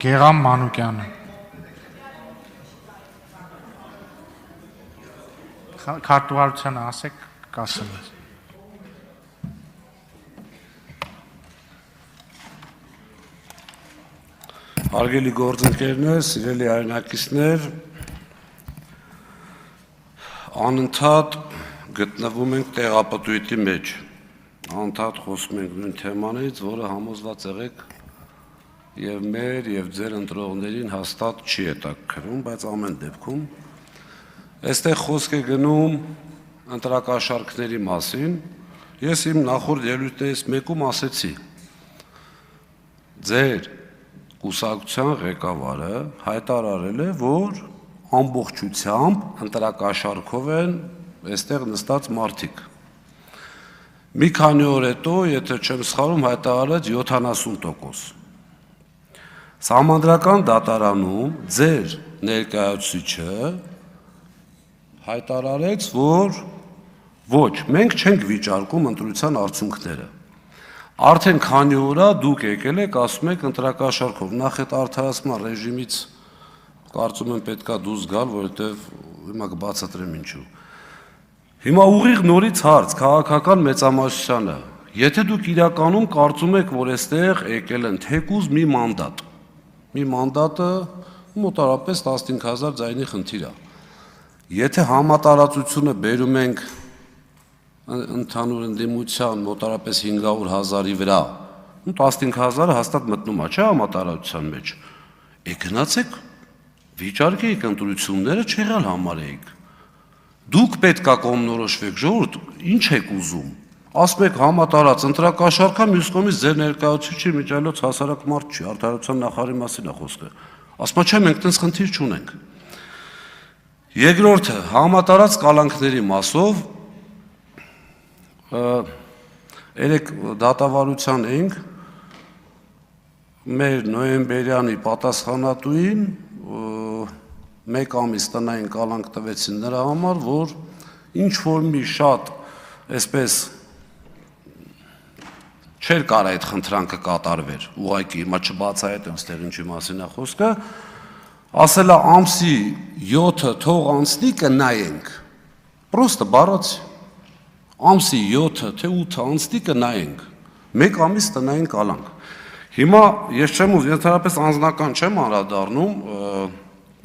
Գեղամ Մանուկյանը։ Քարտուղարությանը ասեք, կասեմ։ Հարգելի գործընկերներ, սիրելի հայրենակիցներ, անընդհատ գտնվում ենք տեղապտույտի մեջ, անընդհատ խոսում ենք նույն թեմանից, որը համոզված եղեք եւ մեր եւ ձեր ընտրողներին հաստատ չի հետաքրքրում, բայց ամեն դեպքում այստեղ խոսք է գնում ընտրակաշառքների մասին։ Ես իմ նախորդ ելույթներից մեկում ասեցի. ձեր կուսակցության ղեկավարը հայտարարել է, որ ամբողջությամբ ընտրակաշառքով են այստեղ նստած մարդիկ։ Մի քանի օր հետո, եթե չեմ սխալվում, հայտարարեց 70%։ Սահմանադրական դատարանում ձեր ներկայացուցիչը հայտարարեց, որ ոչ, մենք չենք վիճարկում ընտրության արդյունքները։ Արդեն քանի օր է դուք եկել եք, ասում եք ընտրակաշառքով, նախ այդ արդարացման ռեժիմից կարծում եմ պետքա դուրս գալ, որովհետև հիմա կբացատրեմ ինչու։ Հիմա ուղիղ նորից հարց քաղաքական մեծամասնությանը։ Եթե դուք իրականում կարծում եք, որ այստեղ եկել են թեկուզ մի մանդատ, մի մանդատը մոտարապես 15000 ձայնի խնդիր է։ Եթե համատարածությունը բերում ենք ընդհանուր ընդդիմության մոտարապես 500,000-ի վրա, 15000-ը հաստատ մտնում է, չէ՞ համատարածության մեջ։ Գնացեք, վիճարկեք ընտրությունները, չեղյալ համարեիք։ Դուք պետք է կողմնորոշվեք, ժողովուրդ, ինչ եք ուզում։ Ասում եք համատարած ընտրակաշառքա, մյուս կողմից ձեր ներկայացուցիչի միջայլոց հասարակ մարդ չի, արդարության նախարարի մասին է խոսքը։ Ասում է, չէ, մենք տենց խնդիր չունենք։ Երկրորդը, համատարած կալանքների մասով երեք դատավարության էինք մեր նոյեմբերյանի պատասխանատուին մեկ ամիս տնային կալանք տվեցին նրա համար, որ ինչ որ մի շատ այսպես չէր կարա այդ խնդրանքը կատարվեր, ուղղակի հիմա չբացահայտեմ ստեղ ինչի մասին է խոսքը, ասել է ամսի 7-ը թող անցնի կնայենք, պրոստը բառացի, ամսի 7-ը թե 8-ը անցնի կնայենք, մեկ ամիս տնային կալանք։ Հիմա ես չեմ ուզում, ընդհանրապես անձնական չեմ անդրադառնում,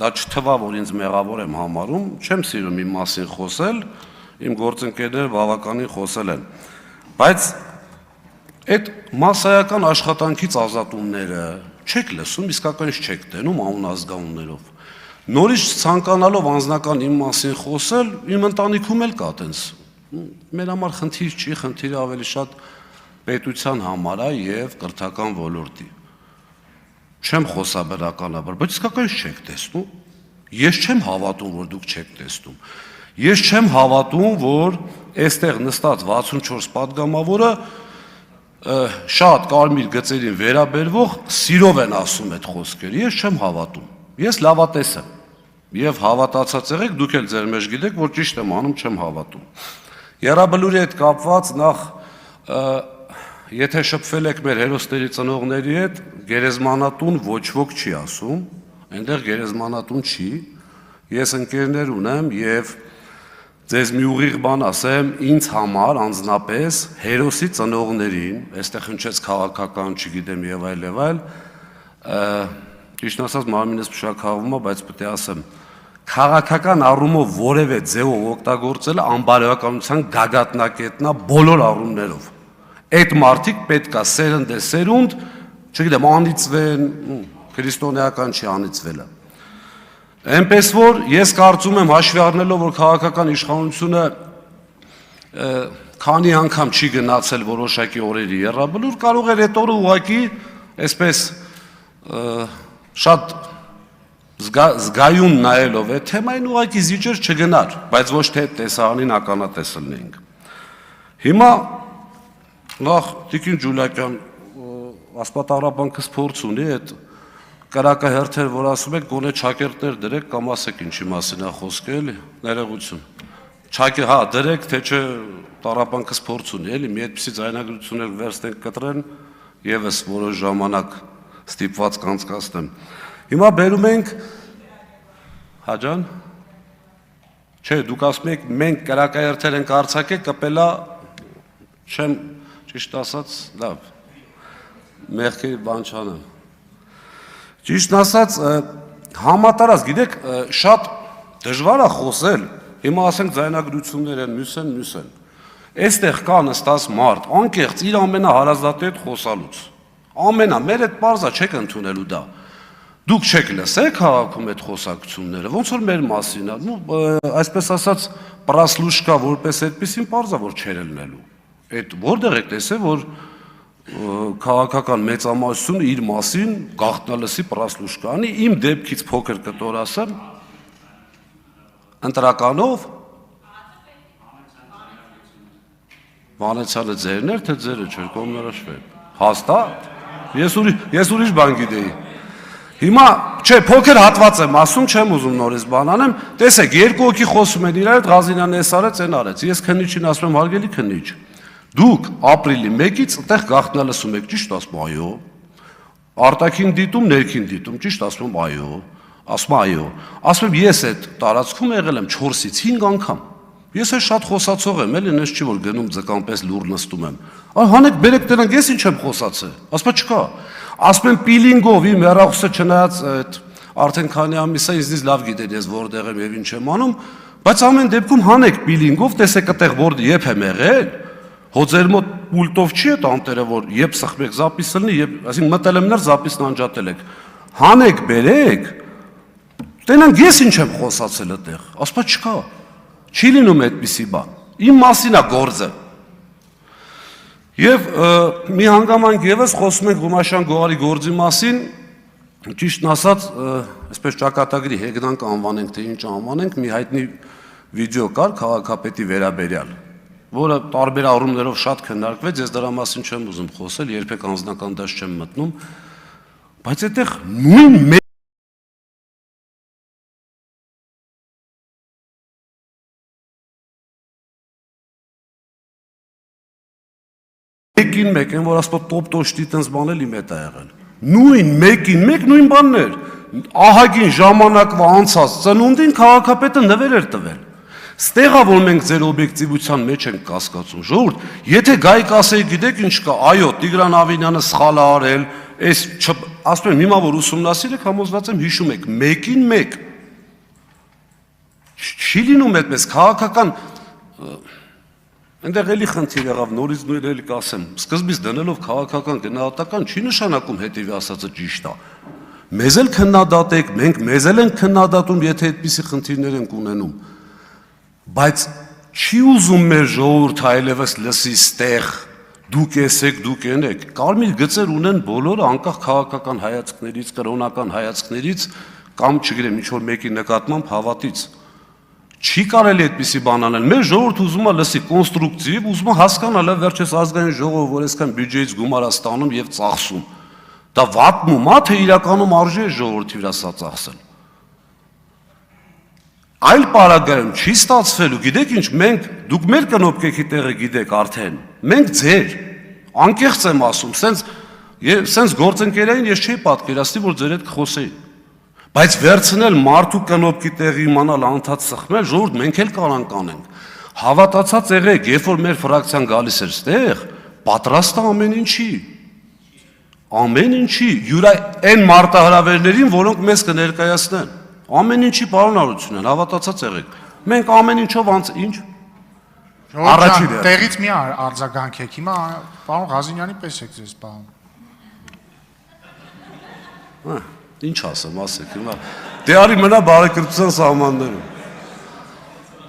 դա չթվա, որ ինձ մեղավոր եմ համարում, չեմ սիրում իմ մասին խոսել, իմ գործընկերները բավականին խոսել են, բայց այդ մասսայական աշխատանքից ազատումները չեք լսում, իսկականից չեք տենում անուն-ազգանուններով։ Նորից ցանկանալով անձնական իմ մասին խոսել, իմ ընտանիքում էլ կա տենց։ Մեր համար խնդիր չի, խնդիրը ավելի շատ պետության համար է եւ կրթական ոլորտի։ Չեմ խոսաբերականաբար, բայց իսկականից չեք տեսնում։ Ես չեմ հավատում, որ դուք չեք տեսնում։ Ես չեմ հավատում, որ այստեղ նստած 64 падգամավորը շատ կարմիր գծերին վերաբերվող սիրով են ասում այդ խոսքերը, ես չեմ հավատում, ես լավատես եմ, և հավատացած եղեք, դուք էլ ձեր մեջ գիտեք, որ ճիշտ եմ անում, չեմ հավատում։ Եռաբլուրի հետ կապված նախ, եթե շփվել եք մեր հերոսների ծնողների հետ, գերեզմանատուն ոչ ոք չի ասում, այնտեղ գերեզմանատուն չի, ես ընկերներ ունեմ և ձեզ մի ուղիղ բան ասեմ, ինձ համար անձնապես հերոսի ծնողներին, այստեղ հնչեց քաղաքական, չգիտեմ եւ այլ, ճիշտ ասած մարմինս փշաքաղվում է, բայց պետք է ասեմ, քաղաքական առումով որևէ ձևով օգտագործելը անբարոյականության գագաթնակետն է բոլոր առումներով։ Այդ մարդիկ պետք է սերնդեսերունդ, չգիտեմ, անիծվեն, քրիստոնեական չի անիծվելը։ Այնպես որ ես կարծում եմ հաշվի առնելով, որ քաղաքական իշխանությունը քանի անգամ չի գնացել որոշակի օրերի եռաբլուր, կարող էր այդ օրը ուղղակի այսպես շատ զգայուն նայելով այդ թեմային ուղղակի զիջեր չգնար, բայց ոչ թե այդ տեսարանին ականատես լինենք։ Հիմա նախ Տիկին Ջուլակյան ասպատառաբանքս փորձ ունի այդ կրակահերթեր, որ ասում եք, գոնե չակերտներ դրեք կամ ասեք ինչի մասին է խոսքը, էլի, ներողություն։ Հա, դրեք, թե չէ տառապանքս փորձ ունի, էլի, մի այդպիսի ձայնագրություն էլ վերստենք կտրեն, եւս որոշ ժամանակ ստիպված կանցկացնեմ։ Հիմա բերում ենք Հաջան։ Չէ, դուք ասում եք մենք կրակայերթեր ենք արձակել, կպելա չեմ ճիշտ ասած, լավ։ Մեղքի բան չանեմ։ Ճիշտ ասած, համատարած, գիտեք, շատ դժվար է խոսել։ Հիմա ասենք ձայնագրություններ են, մյուս են։ Այստեղ կա նստած մարդ, անկեղծ իր ամենահարազատի հետ խոսալուց։ Մեր այդ պարզա չեք ընդունելու դա։ Դուք չեք լսել քաղաքում այդ խոսակցությունները, ոնց որ մեր մասին է, այսպես ասած, պրասլուշկա որպես այդպեսին պարզա որ չեր ելնելու։ Այդ որտեղ եք տեսել, որ քաղաքական մեծամասնությունը իր մասին գաղտնալսի պրասլուշկա անի, իմ դեպքից փոքր կտոր ասեմ, ընտրականով Վանեցյանը ձերն էր, թե ձերը չէր, կողմնորոշվել։ Հաստատ։ Ես ուրիշ բան գիտեի։ Հիմա, չէ, փոքր հատված եմ ասում, չեմ ուզում նորից բան անեմ, տեսեք, երկու հոգի խոսում են իրար հետ, Ղազինյանն էս արեց, այն արեց։ Ես քննիչին ասում եմ, հարգելի քննիչ, դուք ապրիլի 1-ից այդտեղ գաղտնալսում եք, ճիշտ ասում, այո։ Արտաքին դիտում, ներքին դիտում, ճիշտ ասում եմ, այո։ Ասում այո։ Ասում եմ, ես այդ տարածքում եղել եմ 4-ից 5 անգամ։ Ես է շատ խոսացող եմ, էլի նես չի որ գնում ձկամպես լուր նստում եմ։ Հանեք բերեք դրանք, ես ինչ եմ խոսացել։ Ասում չկա։ Ասում եմ պիլինգով իմ հեռախոսը չնայած այդ արդեն քանի ամիս է ինձնից լավ գիտեն ես որտեղ եմ եւ ինչ եմ անում, բայց ամեն դեպքում հանեք պիլինգով, տեսեք այդտեղ որ երբ եմ եղել, հո ձեր մոտ պուլտով չի այդ անտերը որ երբ սխմեք զապիսը լինի, երբ այսինքն մտել եմ ներ զապիսն անջատել եք։ Հանեք բերեք։ Տենանք ես ինչ եմ խոսացել այդտեղ։ Ասում չկա։ Չի լինում այդպիսի բան։ Իմ մասին է գործը։ Եվ մի հանգամանք եւս խոսում ենք Ղումաշյան գողարի գործի մասին, ճիշտն ասած, այսպես ճակատագրի հեգնանք անվանենք, թե ինչ անվանենք, մի հայտնի վիդեո կար քաղաքապետի վերաբերյալ, որը տարբեր առումներով շատ քննարկվեց, ես դրա մասին չեմ ուզում խոսել, երբեք անձնական դաշտ չեմ մտնում, բայց այդտեղ նույն մեկին մեկ, են որ ասպոտ տոպ-տոշտի տենց բանել իմ հետ է եղել։ Նույն մեկին մեկ նույն բանն էր։ Ահագին ժամանակվա անցած ծնունդին քաղաքապետը նվեր էր տվել։ Ստեղա որ մենք ձեր օբյեկտիվության մեջ ենք կասկածում։ Ժողովուրդ, եթե գայք ասեի, գիտեք ինչ կա, այո, Տիգրան Ավինյանը սխալ է արել, այս ասում եմ հիմա որ ուսումնասիրեք, համոզված եմ հիշում եք, մեկին մեկ։ Չի լինում այդպես քաղաքական Այնտեղ էլի խնդիր եղավ, նորից նույն էլի կասեմ, սկզբից դնելով քաղաքական գնահատական չի նշանակում հետևի ասածը ճիշտ է։ Մեզ էլ քննադատեք, մենք մեզ էլ ենք քննադատում, եթե այդպիսի խնդիրներ ենք ունենում։ Բայց չի ուզում մեր ժողովուրդը այլևս լսի ստեղ, դուք եսեք, դուք ենեք։ Կարմիր գծեր ունեն բոլորը, անկախ քաղաքական հայացքներից, կրոնական հայացքներից կամ չգիտեմ ինչ որ մեկի նկատմամբ հավատից։ Չի կարելի այդպիսի բան անել։ Մեր ժողովուրդը ուզում է լսի կոնստրուկտիվ, ուզում է հասկանալ, վերջերս ազգային ժողովը, որ այսքան բյուջեից գումար է ստանում եւ ծախսում։ Դա վատնում է, թե իրականում արժի է ժողովրդի վրա սա ծախսել։ Այլ պարագայում չի ստացվելու, գիտեք ինչ, մենք դուք մեր կնոպկեքի տեղը գիտեք արդեն։ Մենք ձեր անկեղծ եմ ասում, սենց գործընկերային ես չէի պատկերացնի, որ ձեր հետ կխոսեի։ Բայց վերցնել մարդու կնոպկի տեղի իմանալ անդադ սխմել, ժողովուրդ մենք էլ կարանք անենք։ Հավատացած եղեք, երբ որ մեր ֆրակցիան գալիս էր ստեղ, պատրաստ է ամեն ինչի։ Ամեն ինչի, յուրա այն մարտահրավերներին, որոնք մեզ կներկայացնեն։ Ամեն ինչի պարոն Արությունյան, հավատացած եղեք։ Մենք ամեն ինչով ինչ։ Առաջին տեղից մի արձագանքեք, հիմա պարոն Ղազինյանի պես եք ձեզ պահում։ Ինչ ասեմ, ասեք, հիմա դե արի մնա բարեկրթության սահմաններում։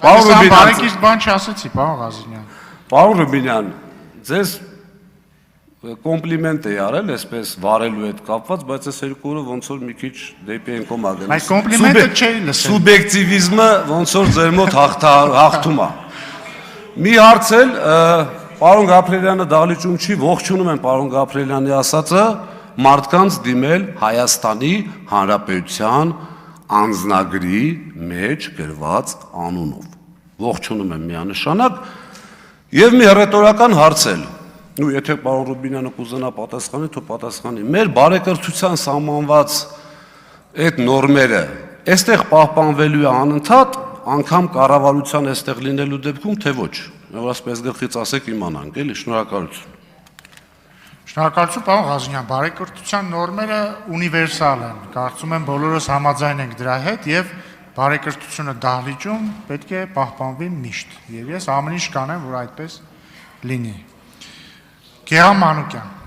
Պարոն Ռուբինյան, բարեկիրթ բան չասեցի, պարոն Ղազինյան։ Պարոն Ռուբինյան, ձեզ կոմպլիմենտ է արել, այսպես վարելու հետ կապված, բայց այս երկու օրը ոնց որ մի քիչ դեպի են կոմ ագել։ Բայց կոմպլիմենտը չէի լսել։ Սուբյեկտիվիզմը ոնց որ ձեր մոտ հաղթում է։ Մի հարց էլ, պարոն Գաբրելյանը դահլիճում չի, ողջունում եմ պարոն Գաբրելյանի ասածը, մարդկանց դիմել Հայաստանի Հանրապետության անձնագրի մեջ գրված անունով։ Ողջունում եմ միանշանակ եւ մի հռետորական հարց էլ։ Ու եթե պարոն Ռուբինյանը կուզենա պատասխանի, թող պատասխանի։ Մեր բարեկրթության սահմանված այդ նորմերը այստեղ պահպանվելու է անընդհատ, անգամ կառավարության այստեղ լինելու դեպքում, թե ոչ։ Որ ասպես գլխից ասեք իմանանք, էլի, շնորհակալություն։ Շնորհակալություն, պարոն Ղազարյան, բարեկրթության նորմերը ունիվերսալ են։ Կարծում եմ բոլորս համաձայն ենք դրա հետ եւ բարեկրթությունը դահլիճում պետք է պահպանվի միշտ։ Եվ ես ամեն ինչ կանեմ, որ այդպես լինի։ Գեհամ Մանուկյան